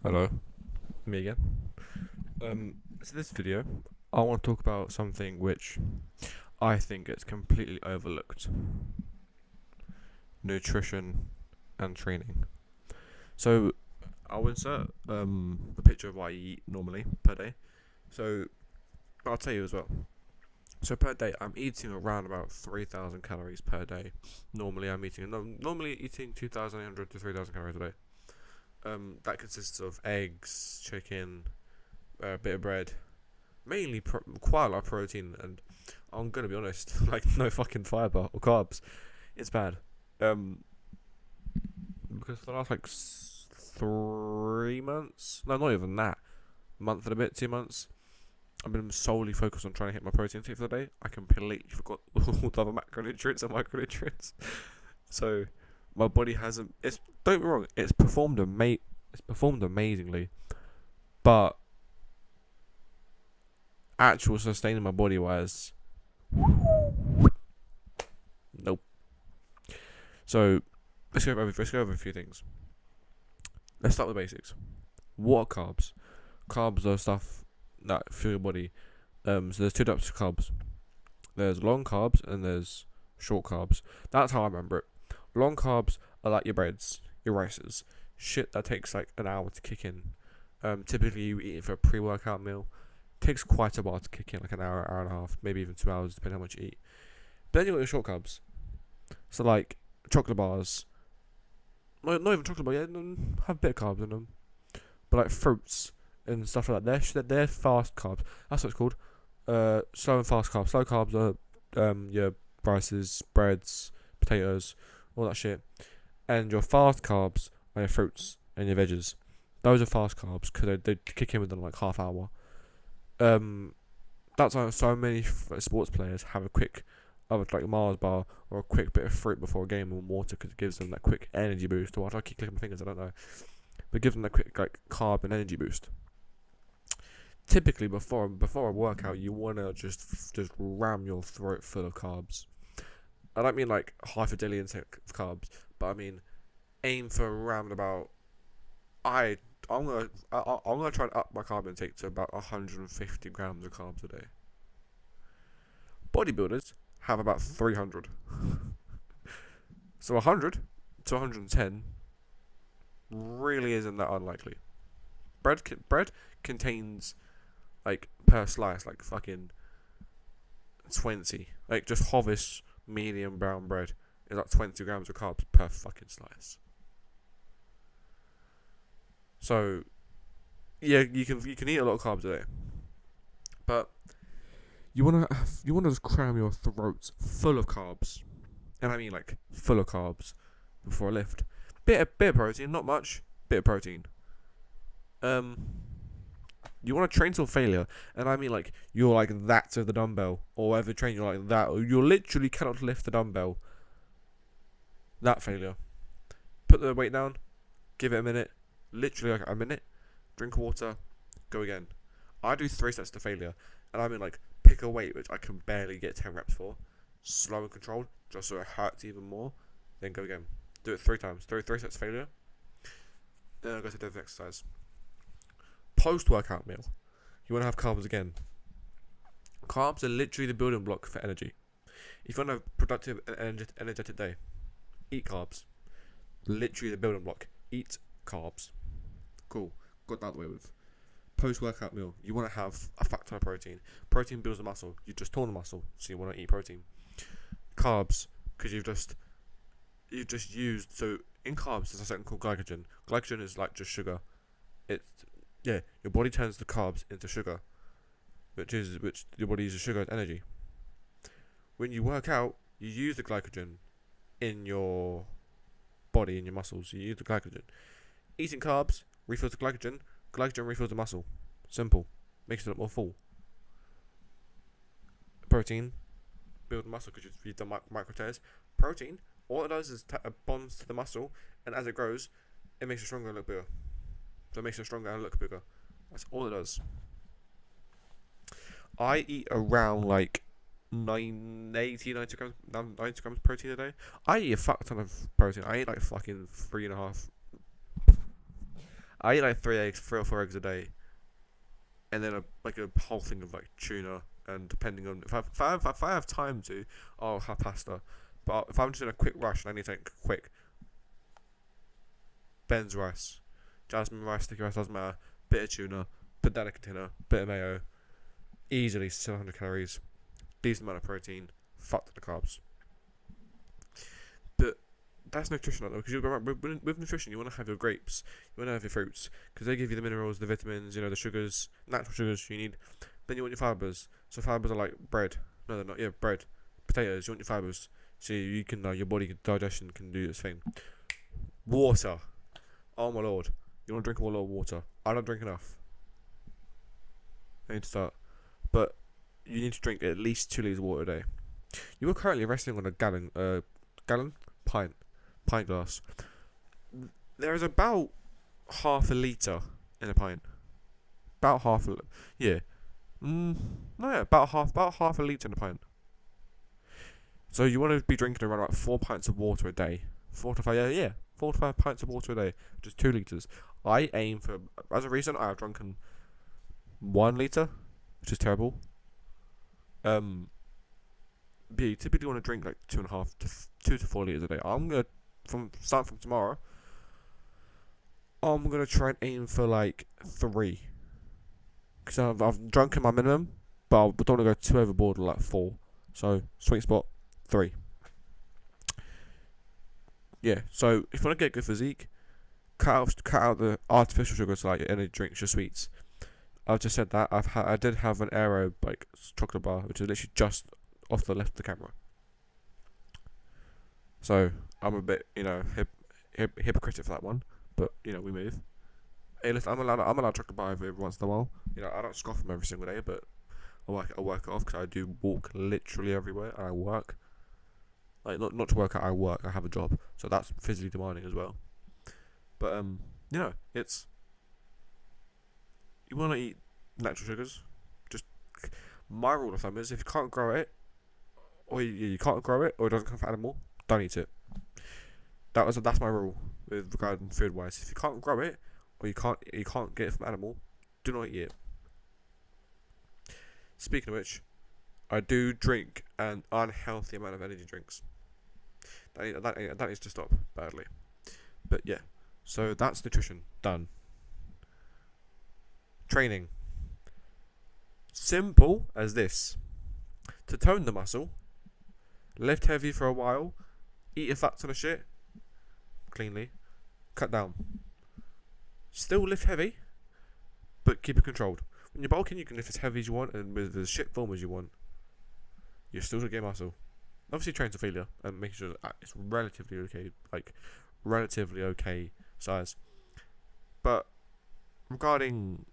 Hello, me again. So this video, I want to talk about something which I think gets completely overlooked: nutrition and training. So I'll insert a picture of what I eat normally per day. So I'll tell you as well. So per day, I'm eating around about 3,000 calories per day. Normally eating 2,800 to 3,000 calories a day. That consists of eggs, chicken, a bit of bread, mainly quite a lot of protein, and I'm gonna be honest, like no fucking fiber or carbs. It's bad. Um, because for the last like 3 months, no, not even that, month and a bit, 2 months, I've been solely focused on trying to hit my protein intake for the day. I completely forgot all the other macronutrients and micronutrients. So my body hasn't. It's don't get me wrong. It's performed amazingly, but actual sustaining my body wise, nope. So let's go over a few things. Let's start with the basics. What are carbs? Carbs are stuff that fuel your body. So there's two types of carbs. There's long carbs and there's short carbs. That's how I remember it. Long carbs are like your breads, your rices, shit that takes like an hour to kick in. Typically you eat it for a pre-workout meal. Takes quite a while to kick in, like an hour, hour and a half, maybe even 2 hours, depending on how much you eat. But then you got your short carbs. So like chocolate bars. Not even chocolate bars. Yeah, have a bit of carbs in them. But like fruits and stuff like that, they're fast carbs. That's what it's called. Slow and fast carbs. Slow carbs are your rices, breads, potatoes, all that shit. And your fast carbs are your fruits and your veggies. Those are fast carbs because they kick in within like half hour. Um, that's why so many sports players have a quick, either like Mars bar or a quick bit of fruit before a game and water because it gives them that quick energy boost. Or I keep clicking my fingers, I don't know, but give them that quick like carb and energy boost. Typically, before a workout, you wanna just ram your throat full of carbs. I don't mean like half a daily intake of carbs, but I mean aim for around about. I I'm gonna try and up my carb intake to about 150 grams of carbs a day. Bodybuilders have about 300, so 100 to 110 really isn't that unlikely. Bread contains like per slice like fucking 20. Like just Hovis medium brown bread is like 20 grams of carbs per fucking slice. So yeah, you can eat a lot of carbs a day, but you wanna just cram your throat full of carbs, and I mean like full of carbs before a lift. Bit of protein, not much. Bit of protein. Um, you want to train till failure, and I mean like you're like that to the dumbbell, or whatever train you're like that, or you literally cannot lift the dumbbell. That failure. Put the weight down, give it a minute, literally like a minute, drink water, go again. I do 3 sets to failure, and I mean like pick a weight which I can barely get 10 reps for, slow and controlled, just so it hurts even more. Then go again. Do it 3 times. Three sets failure. Then I go to the different exercise. Post workout meal. You want to have carbs again. Carbs are literally the building block for energy. If you want to have a productive and energetic day, eat carbs. Literally the building block. Eat carbs. Cool. Got that out of the way with. Post workout meal, you want to have a fat ton of protein. Protein builds the muscle. You just torn the muscle, so you want to eat protein. Carbs, because you've just used. So in carbs, there's a something called glycogen. Glycogen is like just sugar. It's yeah, your body turns the carbs into sugar, which your body uses sugar as energy. When you work out, you use the glycogen in your body, in your muscles. You use the glycogen. Eating carbs refills the glycogen. Glycogen refills the muscle. Simple. Makes it look more full. Protein build muscle because you've done micro tears. Protein, all it does is bonds to the muscle, and as it grows, it makes it stronger and look bigger. So it makes it stronger and look bigger. That's all it does. I eat around like 90 grams, 90 grams of protein a day. I eat a fuck ton of protein. I eat like fucking 3.5. I eat like 3 or 4 eggs a day, and then a whole thing of like tuna. And depending on if I have time to, I'll have pasta. But if I'm just in a quick rush and I need something quick, Ben's rice, jasmine rice, sticky rice, doesn't matter. Bit of tuna, put that in a container, bit of mayo, easily 700 calories, decent amount of protein, fuck the carbs. But that's nutrition, though, because with nutrition, you want to have your grapes, you want to have your fruits, because they give you the minerals, the vitamins, the sugars, natural sugars you need. Then you want your fibers. So fibers are like bread. No, they're not. Yeah, bread, potatoes. You want your fibers, so you can your body digestion can do its thing. Water. Oh my lord, you want to drink a lot of water. I don't drink enough. I need to start, but you need to drink at least 2 liters of water a day. You are currently resting on a pint glass. There is about half a litre in a pint. About half a, yeah. No, yeah, about half a litre in a pint. So you want to be drinking around about 4 pints of water a day. 4 to 5, yeah, 4 to 5 pints of water a day, which is 2 litres. I aim for, as of recent, I have drunken 1 litre, which is terrible. But you typically want to drink like 2.5 to 2 to 4 litres a day. I'm gonna start from tomorrow. I'm gonna try and aim for like 3, because I've drunken my minimum, but I don't want to go too overboard like 4. So sweet spot 3. Yeah. So if you want to get good physique, cut out the artificial sugars like your energy drinks, your sweets. I've just said that I did have an Aero like chocolate bar, which is literally just off the left of the camera. So I'm a bit hypocritical for that one, but we move. Hey, listen, I'm allowed chocolate bar every once in a while. I don't scoff them every single day, but I work it off because I do walk literally everywhere and I work. Like not to work out, I work. I have a job, so that's physically demanding as well. But it's, you want to eat natural sugars. Just my rule of thumb is if you can't grow it, or you can't grow it, or it doesn't come from animal, don't eat it. That's my rule with regarding food wise. If you can't grow it, or you can't get it from animal, do not eat it. Speaking of which, I do drink an unhealthy amount of energy drinks. That needs to stop badly. But yeah, so that's nutrition done. Training. Simple as this. To tone the muscle, lift heavy for a while, eat your fats on the shit cleanly, cut down. Still lift heavy, but keep it controlled. When you're bulking, you can lift as heavy as you want and with as shit form as you want. You're still gonna get muscle. Obviously, train to failure and make sure that it's relatively okay size. But regarding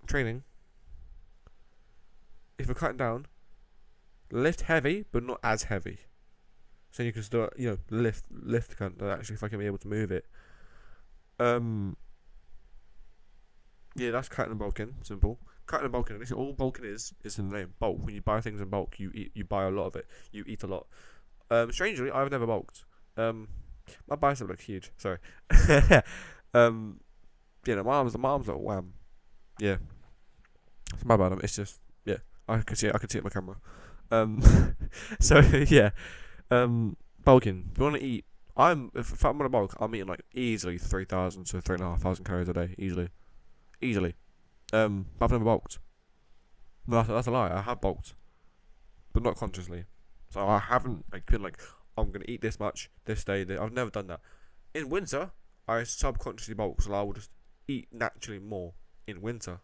training, if you're cutting down, lift heavy, but not as heavy. So you can still, lift actually fucking be able to move it. Yeah, that's cutting and bulking. Simple. Cutting and bulking. And all bulking is in the name. Bulk. When you buy things in bulk, you buy a lot of it. You eat a lot. Strangely, I've never bulked. My bicep looks huge. Sorry. My arms are wham. Yeah. It's my bad. It's just, yeah. I can see it on my camera. So yeah. Bulking. If you want to eat, if I'm gonna bulk, I'm eating like easily 3,000 to 3,500 calories a day, easily. I've never bulked. No, that's a lie. I have bulked, but not consciously. So I haven't been like, I'm gonna eat this much this day. I've never done that. In winter, I subconsciously bulk, so I will just eat naturally more in winter.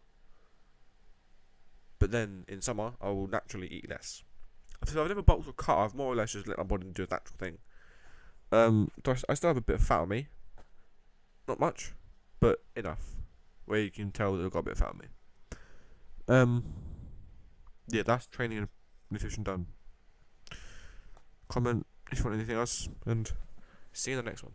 But then in summer, I will naturally eat less. So I've never bulked or cut. I've more or less just let my body do its natural thing. I still have a bit of fat on me. Not much, but enough. Where you can tell that I've got a bit of fat on me. Yeah, that's training and nutrition done. Comment if you want anything else, and see you in the next one.